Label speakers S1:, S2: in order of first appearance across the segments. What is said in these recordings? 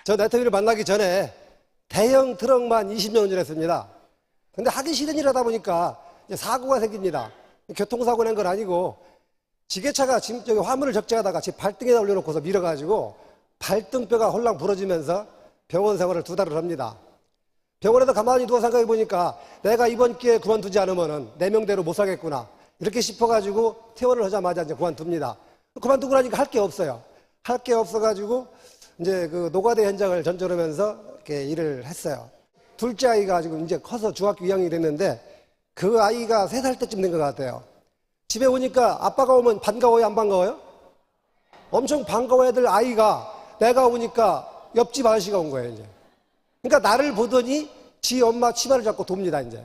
S1: 저 네터미를 만나기 전에 대형 트럭만 20년 운전했습니다. 근데 하기 싫은 일 하다 보니까 이제 사고가 생깁니다. 교통사고 낸 건 아니고 지게차가 지금 저기 화물을 적재하다가 제 발등에다 올려놓고서 밀어가지고 발등뼈가 홀랑 부러지면서 병원 생활을 2달을 합니다. 병원에서 가만히 누워 생각해 보니까 내가 이번 기회에 그만두지 않으면은 내 명대로 못 살겠구나 이렇게 싶어가지고 퇴원을 하자마자 이제 그만둡니다. 그만두고 나니까 할 게 없어요. 할 게 없어가지고 이제 그 노가다 현장을 전전하면서 이렇게 일을 했어요. 둘째 아이가 지금 이제 커서 중학교 2학년이 됐는데 그 아이가 3살 때쯤 된 것 같아요. 집에 오니까 아빠가 오면 반가워요, 안 반가워요? 엄청 반가워야 될 아이가 내가 오니까 옆집 아저씨가 온 거예요, 이제. 그러니까 나를 보더니 지 엄마 치마를 잡고 돕니다, 이제.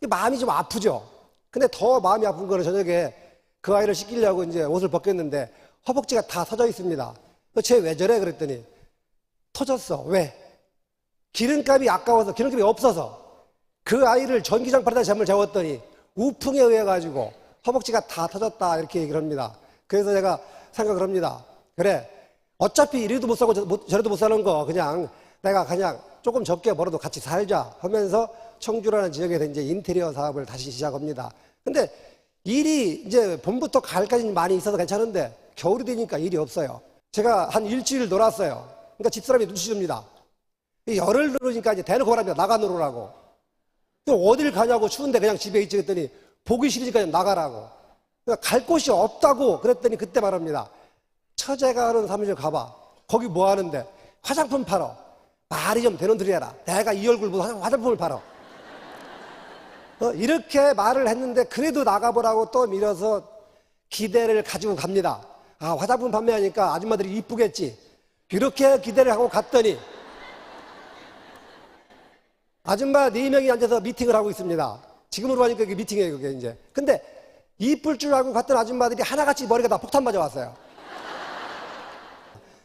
S1: 마음이 좀 아프죠? 근데 더 마음이 아픈 거는 저녁에 그 아이를 씻기려고 이제 옷을 벗겼는데 허벅지가 다 터져 있습니다. 쟤 왜 저래? 그랬더니 터졌어. 왜? 기름값이 아까워서, 기름값이 없어서 그 아이를 전기장판에다 잠을 재웠더니 우풍에 의해 가지고 허벅지가 다 터졌다 이렇게 얘기를 합니다. 그래서 제가 생각을 합니다. 그래, 어차피 이리도 못 사고 저리도 못 사는 거 그냥 내가 그냥 조금 적게 벌어도 같이 살자 하면서 청주라는 지역에서 이제 인테리어 사업을 다시 시작합니다. 근데 일이 이제 봄부터 가을까지는 많이 있어서 괜찮은데 겨울이 되니까 일이 없어요. 제가 한 일주일 놀았어요. 그러니까 집사람이 눈치 줍니다. 열흘 놀으니까 이제 대놓고 말합니다. 나가 놀으라고. 또 어딜 가냐고 추운데 그냥 집에 있지 그랬더니 보기 싫으니까 나가라고. 그러니까 갈 곳이 없다고 그랬더니 그때 말합니다. 처제가 하는 사무실 가봐. 거기 뭐 하는데? 화장품 팔어. 말이 좀 되는 소리 해라. 내가 이 얼굴 보고 화장품을 팔어. 이렇게 말을 했는데 그래도 나가보라고 또 밀어서 기대를 가지고 갑니다. 아, 화장품 판매하니까 아줌마들이 이쁘겠지. 이렇게 기대를 하고 갔더니 아줌마 4명이 앉아서 미팅을 하고 있습니다. 지금으로 하니까 그게 미팅이에요, 그게 이제. 근데 이쁠 줄 알고 갔던 아줌마들이 하나같이 머리가 다 폭탄 맞아 왔어요.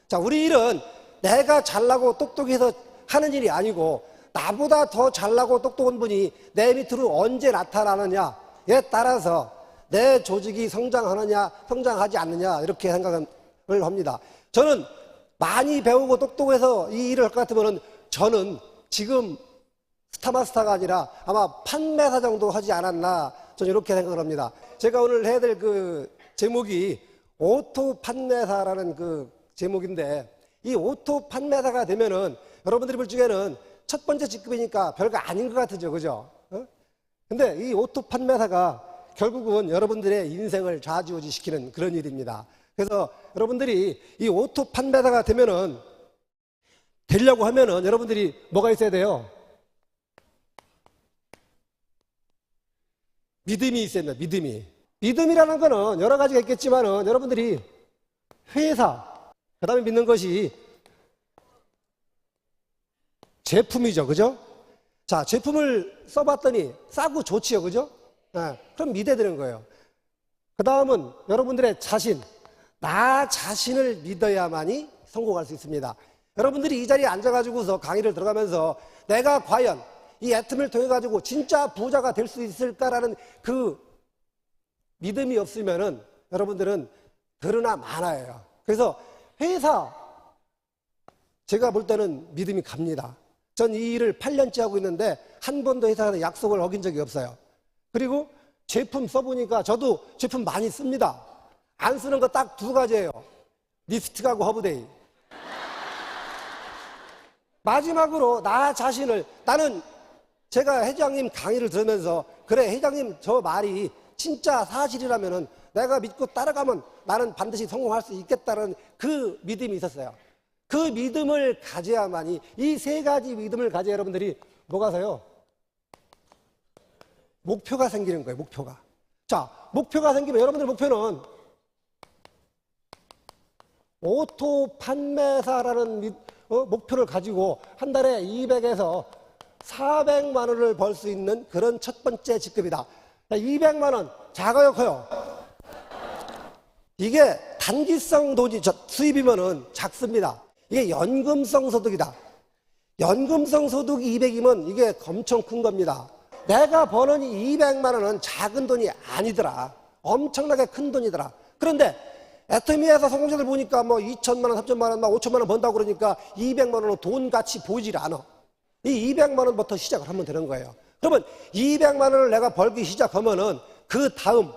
S1: 자, 우리 일은 내가 잘나고 똑똑해서 하는 일이 아니고 나보다 더 잘나고 똑똑한 분이 내 밑으로 언제 나타나느냐에 따라서 내 조직이 성장하느냐 성장하지 않느냐 이렇게 생각을 합니다. 저는 많이 배우고 똑똑해서 이 일을 할 것 같으면 저는 지금 스타마스터가 아니라 아마 판매사 정도 하지 않았나 저는 이렇게 생각을 합니다. 제가 오늘 해야 될 그 제목이 오토 판매사라는 그 제목인데 이 오토 판매사가 되면은 여러분들이 볼 적에는 첫 번째 직급이니까 별거 아닌 것 같으죠, 그죠? 근데 이 오토 판매사가 결국은 여러분들의 인생을 좌지우지시키는 그런 일입니다. 그래서 여러분들이 이 오토 판매사가 되려고 하면은 여러분들이 뭐가 있어야 돼요? 믿음이 있어야 됩니다. 믿음이. 믿음이라는 거는 여러 가지가 있겠지만은 여러분들이 회사, 그 다음에 믿는 것이 제품이죠. 그죠? 자, 제품을 써봤더니 싸고 좋지요. 그죠? 네, 그럼 믿어야 되는 거예요. 그 다음은 여러분들의 자신, 나 자신을 믿어야만이 성공할 수 있습니다. 여러분들이 이 자리에 앉아가지고서 강의를 들어가면서 내가 과연 이 애틈을 통해가지고 진짜 부자가 될 수 있을까라는 그 믿음이 없으면은 여러분들은 그러나 많아요. 그래서 회사, 제가 볼 때는 믿음이 갑니다. 전 이 일을 8년째 하고 있는데 한 번도 회사에서 약속을 어긴 적이 없어요. 그리고 제품 써보니까 저도 제품 많이 씁니다. 안 쓰는 거 딱 2가지예요. 립스틱하고 허브데이. 마지막으로 나 자신을, 나는 제가 회장님 강의를 들으면서 그래, 회장님 저 말이 진짜 사실이라면은 내가 믿고 따라가면 나는 반드시 성공할 수 있겠다는 그 믿음이 있었어요. 그 믿음을 가져야만이, 이 3가지 믿음을 가져야 여러분들이 뭐가 서요? 목표가 생기는 거예요, 목표가. 자, 목표가 생기면 여러분들 목표는 오토 판매사라는 목표를 가지고 한 달에 200에서 400만 원을 벌 수 있는 그런 첫 번째 직급이다. 200만 원, 작아요, 커요? 이게 단기성 돈이 수입이면은 작습니다. 이게 연금성 소득이다. 연금성 소득이 200이면 이게 엄청 큰 겁니다. 내가 버는 200만 원은 작은 돈이 아니더라. 엄청나게 큰 돈이더라. 그런데 애터미에서 성공자들 보니까 뭐 2천만 원, 3천만 원, 막 5천만 원 번다고 그러니까 200만 원은 돈 같이 보이질 않아. 이 200만 원부터 시작을 하면 되는 거예요. 그러면 200만 원을 내가 벌기 시작하면은 그 다음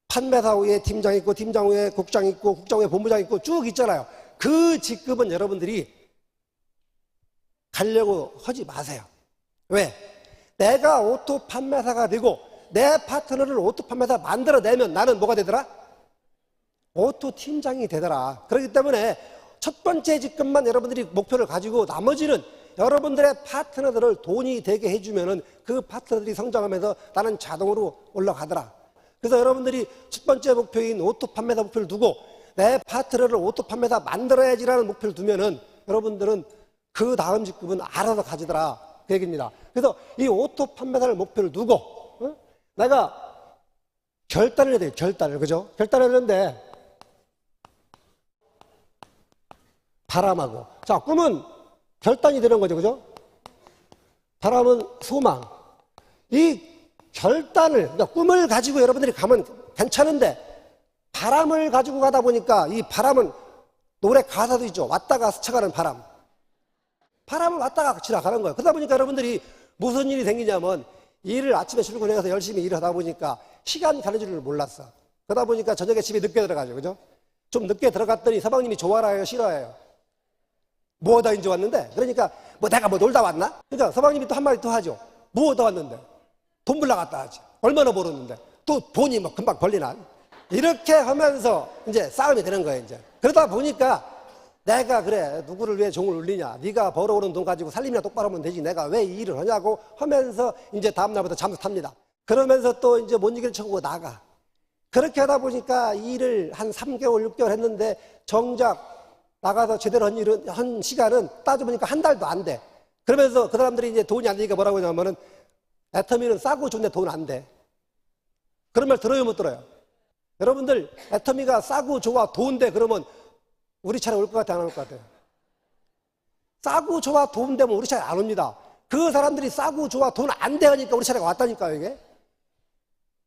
S1: 판매사 후에 팀장 있고, 팀장 후에 국장 있고, 국장 후에 본부장 있고 쭉 있잖아요. 그 직급은 여러분들이 가려고 하지 마세요. 왜? 내가 오토 판매사가 되고 내 파트너를 오토 판매사 만들어내면 나는 뭐가 되더라? 오토 팀장이 되더라. 그렇기 때문에 첫 번째 직급만 여러분들이 목표를 가지고 나머지는 여러분들의 파트너들을 돈이 되게 해주면은 그 파트너들이 성장하면서 나는 자동으로 올라가더라. 그래서 여러분들이 첫 번째 목표인 오토 판매사 목표를 두고 내 파트너를 오토 판매사 만들어야지라는 목표를 두면은 여러분들은 그 다음 직급은 알아서 가지더라. 그 얘기입니다. 그래서 이 오토 판매사를 목표를 두고 내가 결단을 해야 돼요. 결단을. 그죠? 결단을 하는데 바람하고, 자, 꿈은 결단이 되는 거죠. 그죠? 바람은 소망. 이 결단을, 그러니까 꿈을 가지고 여러분들이 가면 괜찮은데 바람을 가지고 가다 보니까 이 바람은 노래 가사도 있죠. 왔다가 스쳐가는 바람. 바람은 왔다가 지나가는 거예요. 그러다 보니까 여러분들이 무슨 일이 생기냐면 일을 아침에 출근해서 열심히 일을 하다 보니까 시간 가는 줄을 몰랐어. 그러다 보니까 저녁에 집에 늦게 들어가죠. 그죠? 좀 늦게 들어갔더니 서방님이 좋아라 해요, 싫어해요? 뭐 하다 이제 왔는데? 그러니까 뭐 내가 뭐 놀다 왔나? 그러니까 서방님이 또 한마디 또 하죠. 뭐 하다 왔는데? 돈 벌러 갔다 하지. 얼마나 벌었는데? 또 돈이 뭐 금방 벌리나? 이렇게 하면서 이제 싸움이 되는 거예요, 이제. 그러다 보니까 내가 그래, 누구를 왜 종을 울리냐? 네가 벌어오는 돈 가지고 살림이나 똑바로 하면 되지. 내가 왜 이 일을 하냐고 하면서 이제 다음날부터 잠수 탑니다. 그러면서 또 이제 못 이길 척하고 나가. 그렇게 하다 보니까 일을 한 3개월, 6개월 했는데 정작 나가서 제대로 한 시간은 따져보니까 한 달도 안 돼. 그러면서 그 사람들이 이제 돈이 안 되니까 뭐라고 하냐면은 애터미는 싸고 좋은데 돈 안 돼. 그런 말 들어요, 못 들어요? 여러분들 애터미가 싸고 좋아 돈 돼 그러면 우리 차례 올 것 같아요, 안 올 것 같아요? 싸고 좋아 돈 되면 우리 차례 안 옵니다. 그 사람들이 싸고 좋아 돈 안 돼 하니까 우리 차례가 왔다니까요, 이게.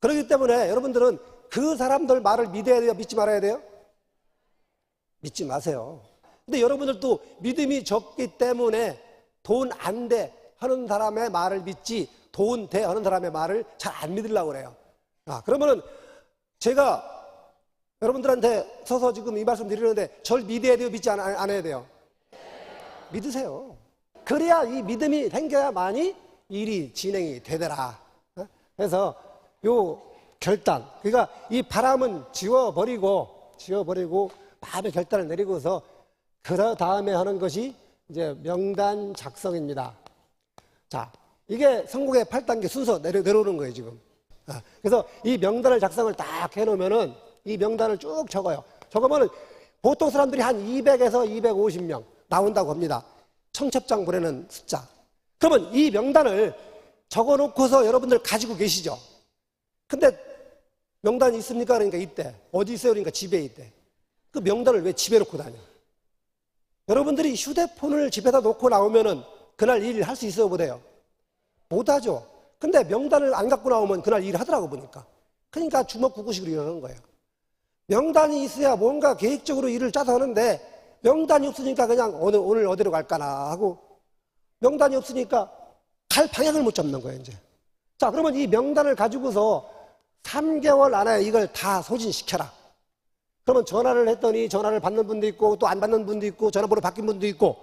S1: 그렇기 때문에 여러분들은 그 사람들 말을 믿어야 돼요, 믿지 말아야 돼요? 믿지 마세요. 근데 여러분들도 믿음이 적기 때문에 돈 안 돼 하는 사람의 말을 믿지 돈 돼 하는 사람의 말을 잘 안 믿으려고 그래요. 그러면은 제가 여러분들한테 서서 지금 이 말씀 드리는데 절 믿어야 돼요, 믿지 안 해야 돼요? 믿으세요. 그래야 이 믿음이 생겨야만이 일이 진행이 되더라. 그래서 요 결단, 그러니까 이 바람은 지워버리고 마음의 결단을 내리고서 그 다음에 하는 것이 이제 명단 작성입니다. 자, 이게 성공의 8단계 순서 내려오는 거예요, 지금. 그래서 이 명단을 작성을 딱 해놓으면은 이 명단을 쭉 적어요. 적으면은 보통 사람들이 한 200에서 250명 나온다고 합니다. 청첩장 보내는 숫자. 그러면 이 명단을 적어 놓고서 여러분들 가지고 계시죠? 근데 명단이 있습니까? 그러니까 있대. 어디 있어요? 그러니까 집에 있대. 그 명단을 왜 집에 놓고 다녀? 여러분들이 휴대폰을 집에다 놓고 나오면은 그날 일 할 수 있어요? 못해요? 못하죠. 근데 명단을 안 갖고 나오면 그날 일을 하더라고 보니까. 그러니까 주먹구구식으로 일하는 거예요. 명단이 있어야 뭔가 계획적으로 일을 짜서 하는데 명단이 없으니까 그냥 오늘 어디로 갈까나 하고 명단이 없으니까 갈 방향을 못 잡는 거예요, 이제. 자, 그러면 이 명단을 가지고서 3개월 안에 이걸 다 소진시켜라. 그러면 전화를 했더니 전화를 받는 분도 있고 또 안 받는 분도 있고 전화번호 바뀐 분도 있고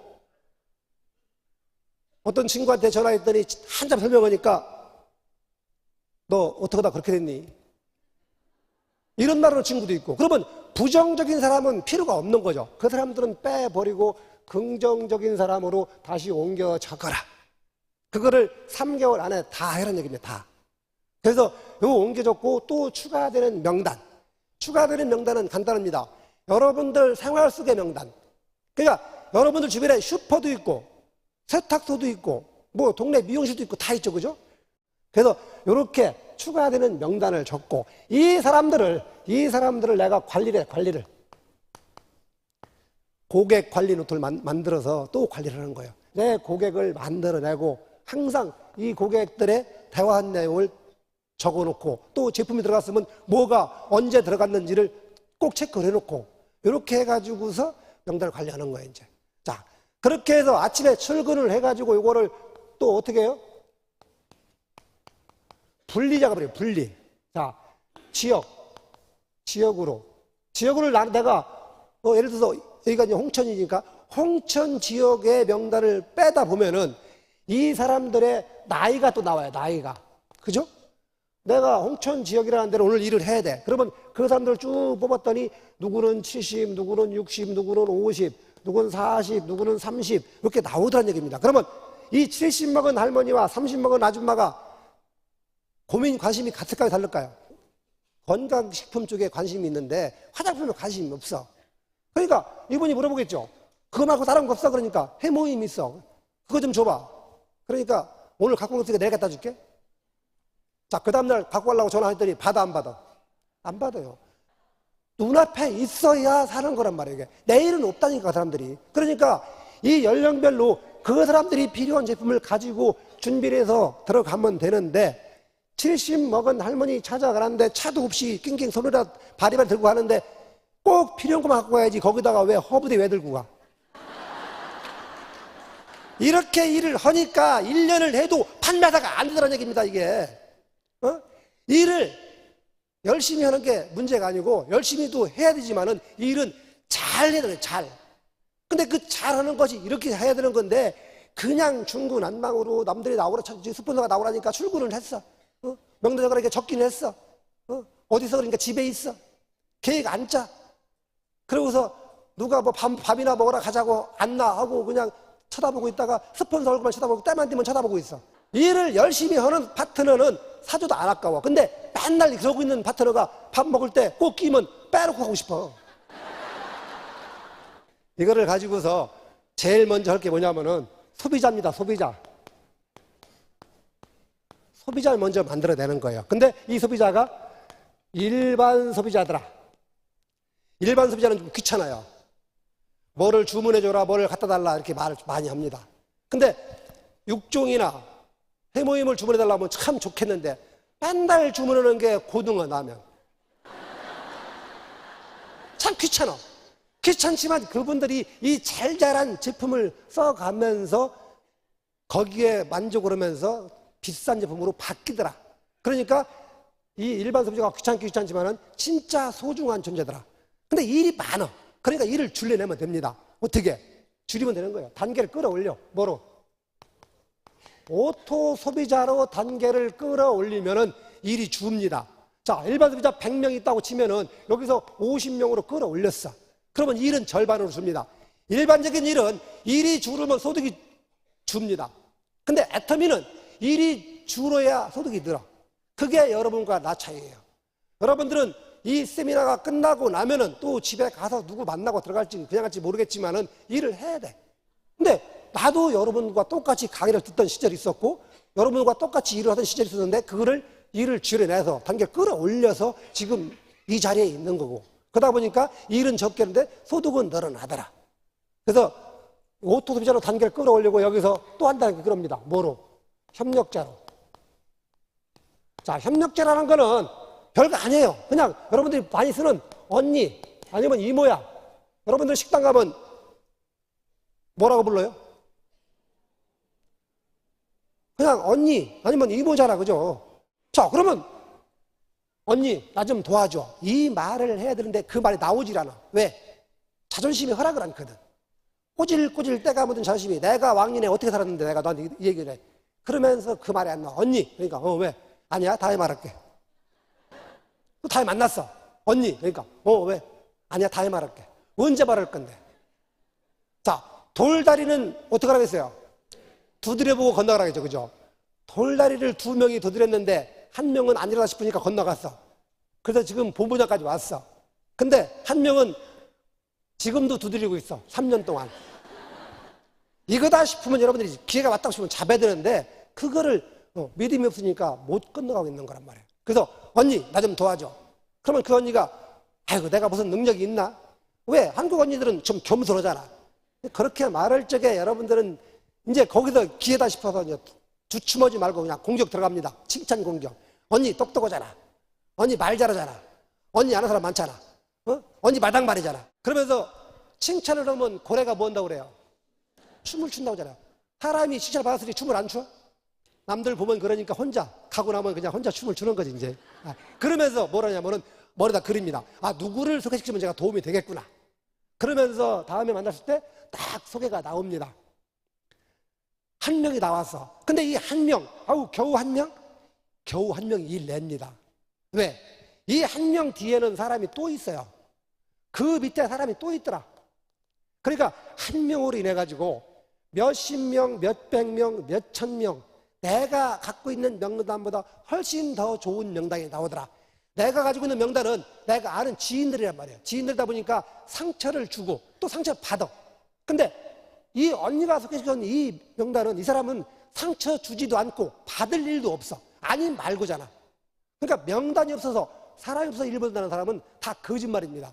S1: 어떤 친구한테 전화했더니 한참 설명하니까 너 어떻게 다 그렇게 됐니? 이런 말하는 친구도 있고. 그러면 부정적인 사람은 필요가 없는 거죠. 그 사람들은 빼버리고 긍정적인 사람으로 다시 옮겨 적어라. 그거를 3개월 안에 다 해라는 얘기입니다. 다. 그래서 요 옮겨 적고 또 추가되는 명단. 추가되는 명단은 간단합니다. 여러분들 생활 속의 명단. 그러니까 여러분들 주변에 슈퍼도 있고 세탁소도 있고 뭐 동네 미용실도 있고 다 있죠, 그죠? 그래서 이렇게 추가되는 명단을 적고 이 사람들을 내가 관리를 고객 관리 노트를 만들어서 또 관리를 하는 거예요. 내 고객을 만들어내고 항상 이 고객들의 대화한 내용을 적어놓고 또 제품이 들어갔으면 뭐가 언제 들어갔는지를 꼭 체크를 해놓고 이렇게 해가지고서 명단을 관리하는 거예요. 이제 자 그렇게 해서 아침에 출근을 해가지고 이거를 또 어떻게 해요? 분리 작업을 해요. 분리. 자 지역으로 내가 예를 들어서 여기가 이제 홍천이니까 홍천 지역의 명단을 빼다 보면은 이 사람들의 나이가 또 나와요. 나이가. 그죠? 내가 홍천 지역이라는 데로 오늘 일을 해야 돼. 그러면 그 사람들을 쭉 뽑았더니 누구는 70, 누구는 60, 누구는 50, 누구는 40, 누구는 30 이렇게 나오더란 얘기입니다. 그러면 이 70 먹은 할머니와 30 먹은 아줌마가 관심이 같을까요? 다를까요? 건강식품 쪽에 관심이 있는데 화장품에 관심이 없어. 그러니까 이분이 물어보겠죠. 그거 말고 다른 거 없어? 그러니까 해모임 있어. 그거 좀 줘봐. 그러니까 오늘 갖고 온 거 없으니까 내일 갖다 줄게. 자, 그 다음날 갖고 가려고 전화했더니 받아 안 받아? 안 받아요. 눈앞에 있어야 사는 거란 말이에요. 이게. 내일은 없다니까 사람들이. 그러니까 이 연령별로 그 사람들이 필요한 제품을 가지고 준비를 해서 들어가면 되는데 70 먹은 할머니 찾아가는데 차도 없이 낑낑 손에다 바리바리 들고 가는데 꼭 필요한 것만 갖고 가야지 거기다가 왜 허브대 왜 들고 가? 이렇게 일을 하니까 1년을 해도 판매사가 안 되더라는 얘기입니다. 이게 일을 열심히 하는 게 문제가 아니고 열심히도 해야 되지만은 일은 잘 해야 돼요. 잘. 근데 그 잘하는 것이 이렇게 해야 되는 건데 그냥 중구난방으로 남들이 나오라 스폰서가 나오라니까 출근을 했어. 명단을 그렇게 적긴 했어. 어디서 그러니까 집에 있어. 계획 안 짜. 그러고서 누가 뭐 밥이나 먹으러 가자고 안나 하고 그냥 쳐다보고 있다가 스폰서 얼굴만 쳐다보고 때만 되면 쳐다보고 있어. 일을 열심히 하는 파트너는 사줘도 안 아까워. 근데 맨날 그러고 있는 파트너가 밥 먹을 때 꼭 끼면 빼놓고 하고 싶어. 이거를 가지고서 제일 먼저 할 게 뭐냐면은 소비자입니다. 소비자를 먼저 만들어내는 거예요. 근데 이 소비자가 일반 소비자들아. 일반 소비자는 좀 귀찮아요. 뭐를 주문해줘라, 뭐를 갖다 달라 이렇게 말을 많이 합니다. 근데 육종이나 해모임을 주문해달라면 참 좋겠는데 맨날 주문하는 게 고등어 라면. 참 귀찮아. 귀찮지만 그분들이 이 잘잘한 제품을 써가면서 거기에 만족을 하면서 비싼 제품으로 바뀌더라. 그러니까 이 일반 소비자가 귀찮지만은 진짜 소중한 존재더라. 근데 일이 많아. 그러니까 일을 줄여내면 됩니다. 어떻게? 줄이면 되는 거예요. 단계를 끌어올려. 뭐로? 오토 소비자로 단계를 끌어올리면은 일이 줍니다. 자, 일반 소비자 100명 있다고 치면은 여기서 50명으로 끌어올렸어. 그러면 일은 절반으로 줍니다. 일반적인 일은 일이 줄으면 소득이 줍니다. 근데 애터미는 일이 줄어야 소득이 늘어. 그게 여러분과 나 차이예요. 여러분들은 이 세미나가 끝나고 나면은 또 집에 가서 누구 만나고 들어갈지 그냥 갈지 모르겠지만은 일을 해야 돼. 근데 나도 여러분과 똑같이 강의를 듣던 시절이 있었고 여러분과 똑같이 일을 하던 시절이 있었는데 그거를 일을 줄여내서 단계를 끌어올려서 지금 이 자리에 있는 거고 그러다 보니까 일은 적겠는데 소득은 늘어나더라. 그래서 오토 소비자로 단계를 끌어올리고 여기서 또 한 단계 끌어옵니다. 뭐로? 협력자로. 자, 협력자라는 거는 별거 아니에요. 그냥 여러분들이 많이 쓰는 언니 아니면 이모야. 여러분들 식당 가면 뭐라고 불러요? 그냥 언니 아니면 이모잖아. 그죠? 자, 그러면 언니 나 좀 도와줘. 이 말을 해야 되는데 그 말이 나오질 않아. 왜? 자존심이 허락을 않거든. 꼬질꼬질 때가 묻은 자존심이 내가 왕년에 어떻게 살았는데 내가 너한테 이 얘기를 해. 그러면서 그 말이 안 나와. 언니. 그러니까 왜? 아니야 다음에 말할게. 또 다음에 만났어. 언니. 그러니까 왜? 아니야 다음에 말할게. 언제 말할 건데? 자, 돌다리는 어떻게 하라고 했어요? 두드려보고 건너가라고 했죠. 그죠? 돌다리를 2명이 두드렸는데 1명은 아니라다 싶으니까 건너갔어. 그래서 지금 본부장까지 왔어. 근데 1명은 지금도 두드리고 있어. 3년 동안. 이거다 싶으면 여러분들이 기회가 왔다고 싶으면 잡아야 되는데 그거를 믿음이 없으니까 못 건너가고 있는 거란 말이에요. 그래서 언니 나 좀 도와줘. 그러면 그 언니가 아이고 내가 무슨 능력이 있나? 왜? 한국 언니들은 좀 겸손하잖아. 그렇게 말할 적에 여러분들은 이제 거기서 기회다 싶어서 이제 주춤하지 말고 그냥 공격 들어갑니다. 칭찬 공격. 언니 똑똑하잖아. 언니 말 잘하잖아. 언니 아는 사람 많잖아. 언니 마당 말이잖아. 그러면서 칭찬을 하면 고래가 뭐 한다고 그래요? 춤을 춘다고 하잖아요. 사람이 칭찬을 받았으니 춤을 안 춰? 남들 보면 그러니까 혼자 가고 나면 그냥 혼자 춤을 추는 거지 이제. 그러면서 뭘 하냐면은 머리다 그립니다. 누구를 소개시키면 제가 도움이 되겠구나. 그러면서 다음에 만났을 때 딱 소개가 나옵니다. 한 명이 나왔어. 근데 이 한 명, 겨우 한 명? 겨우 한 명이 일 냅니다. 왜? 이 한 명 뒤에는 사람이 또 있어요. 그 밑에 사람이 또 있더라. 그러니까 한 명으로 인해 가지고 몇십 명, 몇백 명, 몇천 명, 내가 갖고 있는 명단보다 훨씬 더 좋은 명단이 나오더라. 내가 가지고 있는 명단은 내가 아는 지인들이란 말이에요. 지인들이다 보니까 상처를 주고 또 상처를 받아. 근데 이 언니가 소개시킨 이 명단은, 이 사람은 상처 주지도 않고 받을 일도 없어. 아니 말고잖아. 그러니까 명단이 없어서, 사람이 없어서 일 본다는 사람은 다 거짓말입니다.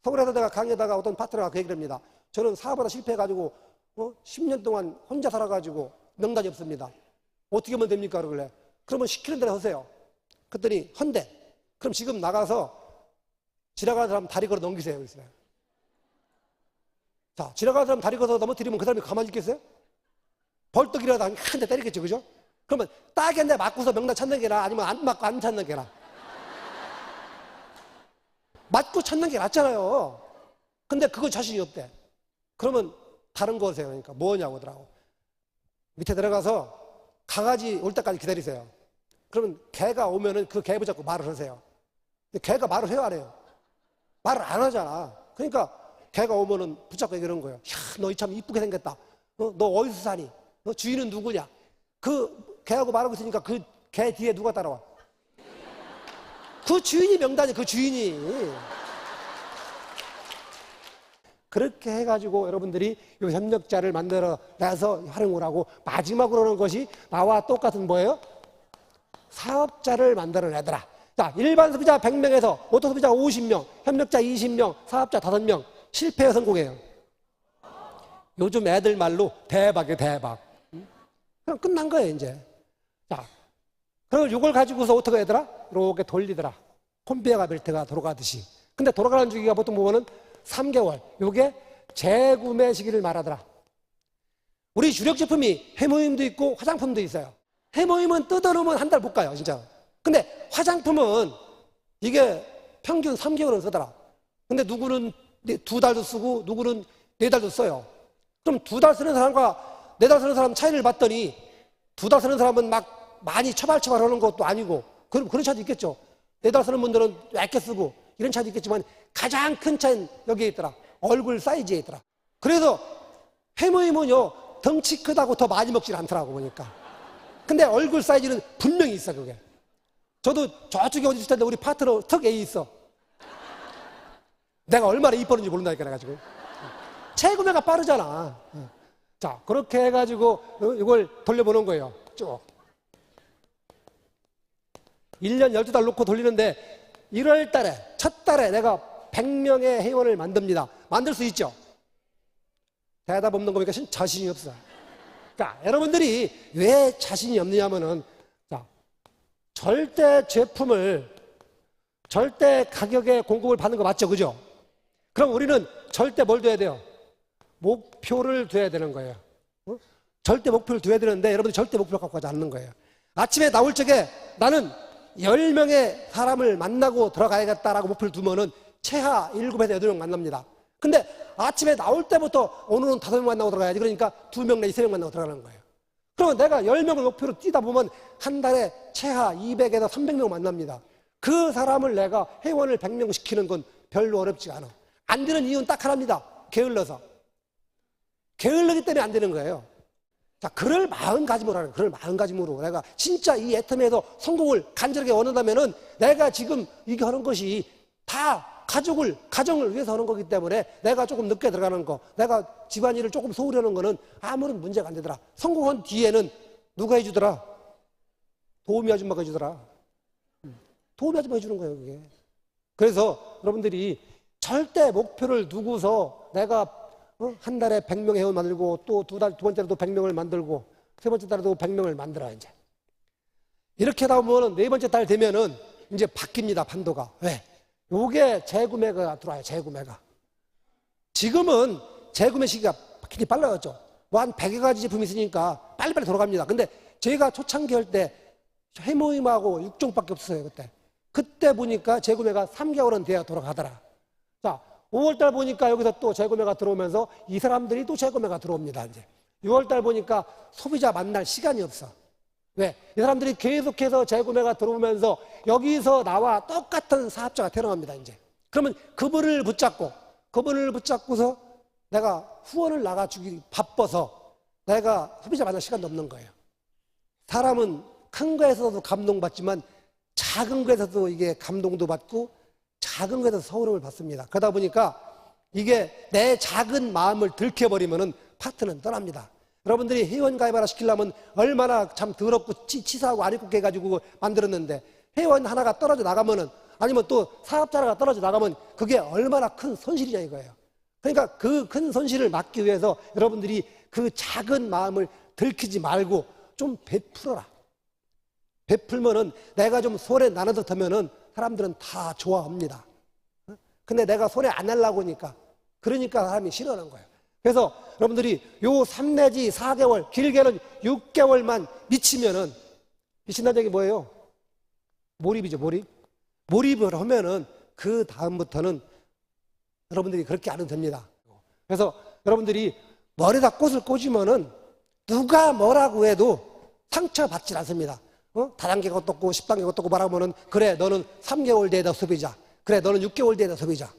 S1: 서울에서 내가 강의에다가 어떤 파트너가 그 얘기를 합니다. 저는 사업하다 실패해가지고 10년 동안 혼자 살아가지고 명단이 없습니다. 어떻게 하면 됩니까? 그러길래, 그러면 시키는 대로 하세요. 그랬더니 헌대. 그럼 지금 나가서 지나가는 사람 다리 걸어 넘기세요. 그랬어요. 자, 지나가는 사람 다리 걸어 넘어뜨리면 그 사람이 가만히 있겠어요? 벌떡이라도 한 대 때리겠죠. 그죠? 그러면 딱인데 맞고서 명단 찾는 게나, 아니면 안 맞고 안 찾는 게나. 맞고 찾는 게 낫잖아요. 근데 그거 자신이 없대. 그러면 다른 거 하세요. 그러니까 뭐냐고 하더라고. 밑에 들어가서 강아지 올 때까지 기다리세요. 그러면 개가 오면은 그 개 붙잡고 말을 하세요. 근데 개가 말을 해요, 안 해요? 말을 안 하잖아. 그러니까 개가 오면은 붙잡고 얘기하는 거예요. 야, 너 참 이쁘게 생겼다. 너 어디서 사니? 너 주인은 누구냐? 그 개하고 말하고 있으니까 그 개 뒤에 누가 따라와? 그 주인이 명단이, 그 주인이. 그렇게 해가지고 여러분들이 이 협력자를 만들어 내서 활용을 하고, 마지막으로 하는 것이 나와 똑같은 뭐예요? 사업자를 만들어내더라. 자, 일반 소비자 100명에서 오토 소비자 50명, 협력자 20명, 사업자 5명, 실패해요, 성공해요? 요즘 애들 말로 대박이에요, 대박. 그럼 끝난 거예요, 이제. 자, 그럼 이걸 가지고서 어떻게 하더라? 이렇게 돌리더라. 콘베어 벨트가 돌아가듯이. 근데 돌아가는 주기가 보통 보면은 3개월. 요게 재구매 시기를 말하더라. 우리 주력 제품이 해모임도 있고 화장품도 있어요. 해모임은 뜯어놓으면 한 달 못 가요, 진짜. 근데 화장품은 이게 평균 3개월은 쓰더라. 근데 누구는 2달도 쓰고 누구는 4달도 써요. 그럼 2달 쓰는 사람과 4달 쓰는 사람 차이를 봤더니, 2달 쓰는 사람은 막 많이 처발처발 하는 것도 아니고, 그런 차도 있겠죠. 4달 쓰는 분들은 얇게 쓰고 이런 차도 있겠지만, 가장 큰 차이는 여기에 있더라. 얼굴 사이즈에 있더라. 그래서 해모임은요, 덩치 크다고 더 많이 먹질 않더라고 보니까. 근데 얼굴 사이즈는 분명히 있어. 그게 저도 저쪽에 어디 있을 텐데 우리 파트너 턱 A 있어. 내가 얼마나 이뻤는지 모른다니까. 그래가지고 재구매가 빠르잖아. 자, 그렇게 해가지고 이걸 돌려보는 거예요. 쭉 1년 12달 놓고 돌리는데, 1월 달에 첫 달에 내가 100명의 회원을 만듭니다. 만들 수 있죠? 대답 없는 거 보니까 자신이 없어. 그러니까 여러분들이 왜 자신이 없느냐면은, 자, 절대 제품을 절대 가격에 공급을 받는 거 맞죠? 그죠? 그럼 우리는 절대 뭘 둬야 돼요? 목표를 둬야 되는 거예요. 절대 목표를 둬야 되는데, 여러분들이 절대 목표를 갖고 가지 않는 거예요. 아침에 나올 적에 나는 10명의 사람을 만나고 들어가야겠다라고 목표를 두면은 최하 7에서 8명 만납니다. 근데 아침에 나올 때부터 오늘은 5명 만나고 들어가야지. 그러니까 2명 내지 3명 만나고 들어가는 거예요. 그러면 내가 10명을 목표로 뛰다 보면 한 달에 최하 200에서 300명 만납니다. 그 사람을 내가 회원을 100명 시키는 건 별로 어렵지 않아. 안 되는 이유는 딱 하나입니다. 게을러서. 게을르기 때문에 안 되는 거예요. 자, 그럴 마음가짐으로 하는 거예요. 그럴 마음가짐으로. 내가 진짜 이 애텀에서 성공을 간절하게 원한다면은, 내가 지금 이게 하는 것이 다 가정을 위해서 하는 거기 때문에, 내가 조금 늦게 들어가는 거, 내가 집안일을 조금 소홀히 하는 거는 아무런 문제가 안 되더라. 성공한 뒤에는 누가 해주더라? 도우미 아줌마가 해주더라. 도우미 아줌마가 해주는 거예요, 그게. 그래서 여러분들이 절대 목표를 두고서 내가 한 달에 100명의 회원 만들고, 또 두 번째로도 100명을 만들고, 세 번째 달에도 100명을 만들어, 이제. 이렇게 하다 보면 네 번째 달 되면은 이제 바뀝니다, 판도가. 왜? 요게 재구매가 들어와요. 재구매가. 지금은 재구매 시기가 굉장히 빨라졌죠. 뭐 한 100여 가지 제품이 있으니까 빨리빨리 돌아갑니다. 근데 제가 초창기 할 때 해모임하고 6종밖에 없었어요. 그때 보니까 재구매가 3개월은 돼야 돌아가더라. 자, 5월달 보니까 여기서 또 재구매가 들어오면서 이 사람들이 또 재구매가 들어옵니다. 이제 6월달 보니까 소비자 만날 시간이 없어. 왜? 이 사람들이 계속해서 재구매가 들어오면서 여기서 나와 똑같은 사업자가 태어납니다. 이제 그러면 그분을 붙잡고서 내가 후원을 나가주기 바빠서 내가 소비자 만날 시간도 없는 거예요. 사람은 큰 거에서도 감동받지만 작은 거에서도 이게 감동도 받고 작은 거에서 서운함을 받습니다. 그러다 보니까 이게 내 작은 마음을 들켜버리면은 파트는 떠납니다. 여러분들이 회원 가입 하나 시키려면 얼마나 참 더럽고 치사하고 안 입고 해가지고 만들었는데 회원 하나가 떨어져 나가면은 아니면 또 사업자 하나가 떨어져 나가면 그게 얼마나 큰 손실이냐 이거예요. 그러니까 그 큰 손실을 막기 위해서 여러분들이 그 작은 마음을 들키지 말고 좀 베풀어라. 베풀면은 내가 좀 손에 나눠서 하면은 사람들은 다 좋아합니다. 근데 내가 손에 안 하려고 하니까 그러니까 사람이 싫어하는 거예요. 그래서 여러분들이 요 3 내지 4개월, 길게는 6개월만 미치면은, 미친다는 얘기 뭐예요? 몰입이죠, 몰입. 몰입을 하면은 그 다음부터는 여러분들이 그렇게 안 해도 됩니다. 그래서 여러분들이 머리에다 꽃을 꽂으면은 누가 뭐라고 해도 상처받지 않습니다. 다단계가 어떻고 10단계가 어떻고 말하면은 그래 너는 3개월 뒤에다 소비자, 그래 너는 6개월 뒤에다 소비자.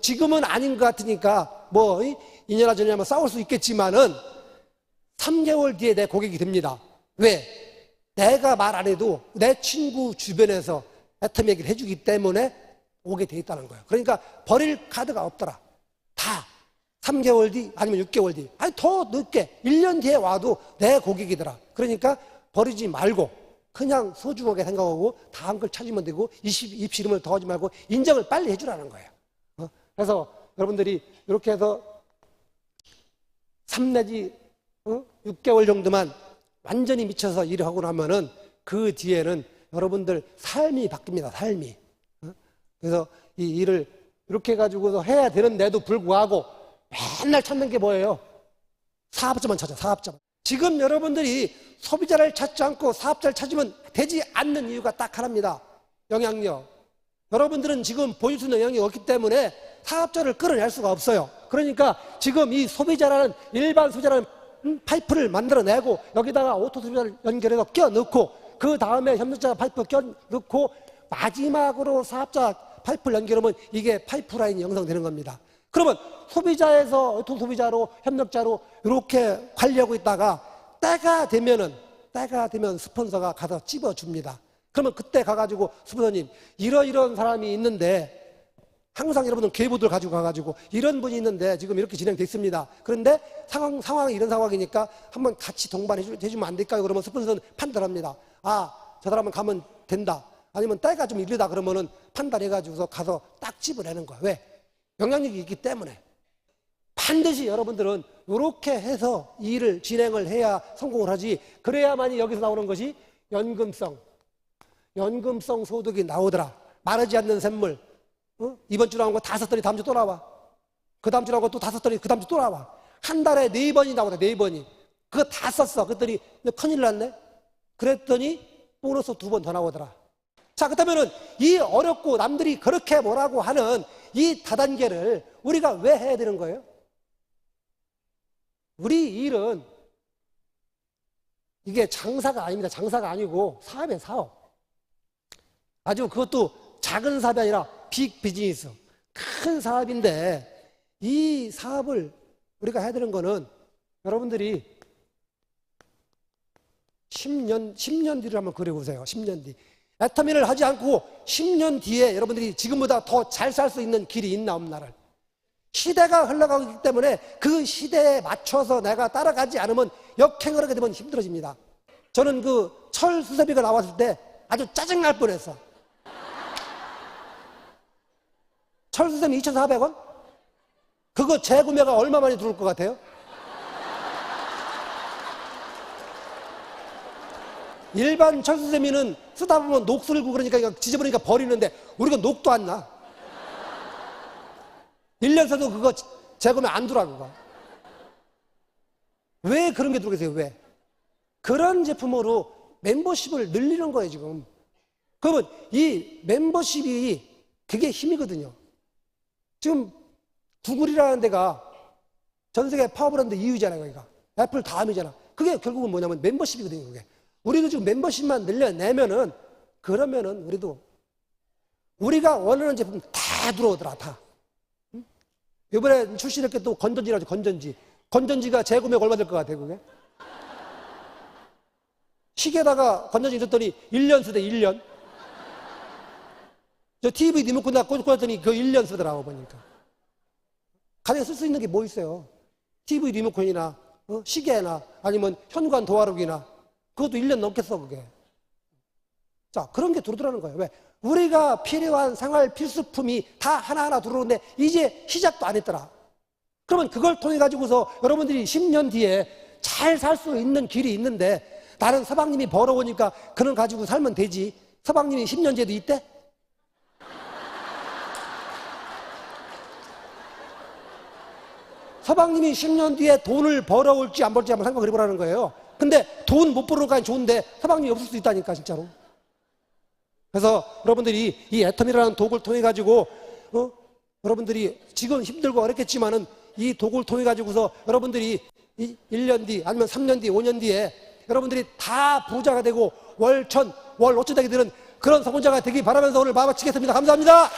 S1: 지금은 아닌 것 같으니까 뭐 2년이나 전이나 싸울 수 있겠지만은 3개월 뒤에 내 고객이 됩니다. 왜? 내가 말 안 해도 내 친구 주변에서 애텀 얘기를 해주기 때문에 오게 돼 있다는 거예요. 그러니까 버릴 카드가 없더라. 다 3개월 뒤 아니면 6개월 뒤, 아니 더 늦게 1년 뒤에 와도 내 고객이더라. 그러니까 버리지 말고 그냥 소중하게 생각하고 다음 걸 찾으면 되고 입시름을 더하지 말고 인정을 빨리 해주라는 거예요. 그래서 여러분들이 이렇게 해서 3 내지 6개월 정도만 완전히 미쳐서 일을 하고 나면은 그 뒤에는 여러분들 삶이 바뀝니다. 삶이. 그래서 이 일을 이렇게 해가지고서 해야 되는데도 불구하고 맨날 찾는 게 뭐예요? 사업자만 찾아, 사업자만. 지금 여러분들이 소비자를 찾지 않고 사업자를 찾으면 되지 않는 이유가 딱 하나입니다. 영향력. 여러분들은 지금 보여줄 수 있는 영향이 없기 때문에 사업자를 끌어낼 수가 없어요. 그러니까 지금 이 소비자라는, 일반 소비자라는 파이프를 만들어내고 여기다가 오토 소비자를 연결해서 껴넣고 그 다음에 협력자 파이프 껴넣고 마지막으로 사업자 파이프를 연결하면 이게 파이프라인이 형성되는 겁니다. 그러면 소비자에서 오토 소비자로 협력자로 이렇게 관리하고 있다가 때가 되면 스폰서가 가서 찝어줍니다. 그러면 그때 가가지고 스폰서님 이런 사람이 있는데 항상 여러분은 계보들 가지고 가가지고 이런 분이 있는데 지금 이렇게 진행돼 있습니다. 그런데 상황이 이런 상황이니까 한번 같이 동반해주면 안 될까요? 그러면 스폰서는 판단합니다. 아, 저 사람은 가면 된다. 아니면 때가 좀 이르다 그러면은 판단해가지고서 가서 딱 집어내는 거야. 왜? 영향력이 있기 때문에. 반드시 여러분들은 이렇게 해서 일을 진행을 해야 성공을 하지. 그래야만이 여기서 나오는 것이 연금성 소득이 나오더라. 마르지 않는 샘물. 이번 주 나온 거 다 썼더니 다음 주 또 나와. 그 다음 주 나온 거 또 다 썼더니 그 다음 주 또 나와. 한 달에 4번이 나오다, 4번이. 그거 다 썼어. 그랬더니 큰일 났네. 그랬더니 보너스 2번 더 나오더라. 자, 그렇다면은 이 어렵고 남들이 그렇게 뭐라고 하는 이 다단계를 우리가 왜 해야 되는 거예요? 우리 일은 이게 장사가 아닙니다. 장사가 아니고 사업이에요, 사업. 아주 그것도 작은 사업이 아니라 빅 비즈니스. 큰 사업인데 이 사업을 우리가 해야 되는 거는 여러분들이 10년 뒤를 한번 그려보세요. 10년 뒤. 애터미를 하지 않고 10년 뒤에 여러분들이 지금보다 더 잘 살 수 있는 길이 있나 없나를. 시대가 흘러가기 때문에 그 시대에 맞춰서 내가 따라가지 않으면 역행을 하게 되면 힘들어집니다. 저는 그 철수세비가 나왔을 때 아주 짜증날 뻔했어. 철수세미 2,400원? 그거 재구매가 얼마 만에 들어올 것 같아요? 일반 철수세미는 쓰다 보면 녹슬고 그러니까 지저분하니까 버리는데 우리가 녹도 안 나. 1년 써도 그거 재구매 안 들어가는 거야. 왜 그런 게 들어오겠어요? 왜? 그런 제품으로 멤버십을 늘리는 거예요, 지금. 그러면 이 멤버십이 그게 힘이거든요. 지금 구글이라는 데가 전 세계 파워브랜드 2위잖아요, 그러니까. 애플 다음이잖아. 그게 결국은 뭐냐면 멤버십이거든요, 그게. 우리도 지금 멤버십만 늘려내면은, 그러면은 우리도 우리가 원하는 제품 다 들어오더라, 다. 응? 이번에 출시될 게 또 건전지라죠, 건전지. 건전지가 재구매가 얼마 될 것 같아요, 그게? 시계에다가 건전지 넣었더니 1년 쓰대, 1년. 저 TV 리모컨에다 꽂았더니 그 1년 쓰더라고, 보니까. 가정에 쓸 수 있는 게 뭐 있어요? TV 리모컨이나, 시계나, 아니면 현관 도화록이나, 그것도 1년 넘겠어, 그게. 자, 그런 게 들어오더라는 거예요. 왜? 우리가 필요한 생활 필수품이 다 하나하나 들어오는데, 이제 시작도 안 했더라. 그러면 그걸 통해 가지고서 여러분들이 10년 뒤에 잘 살 수 있는 길이 있는데, 나는 서방님이 벌어오니까 그런 가지고 살면 되지. 서방님이 10년 뒤에도 있대? 서방님이 10년 뒤에 돈을 벌어올지 안 벌지 한번 생각을 해보라는 거예요. 근데 돈 못 벌어오니까 좋은데 서방님이 없을 수도 있다니까, 진짜로. 그래서 여러분들이 이 애텀이라는 도구를 통해 가지고, 여러분들이 지금 힘들고 어렵겠지만은 이 도구를 통해 가지고서 여러분들이 1년 뒤 아니면 3년 뒤, 5년 뒤에 여러분들이 다 부자가 되고 월천, 월 오천 되게 되는 그런 성공자가 되기 바라면서 오늘 마치겠습니다. 감사합니다.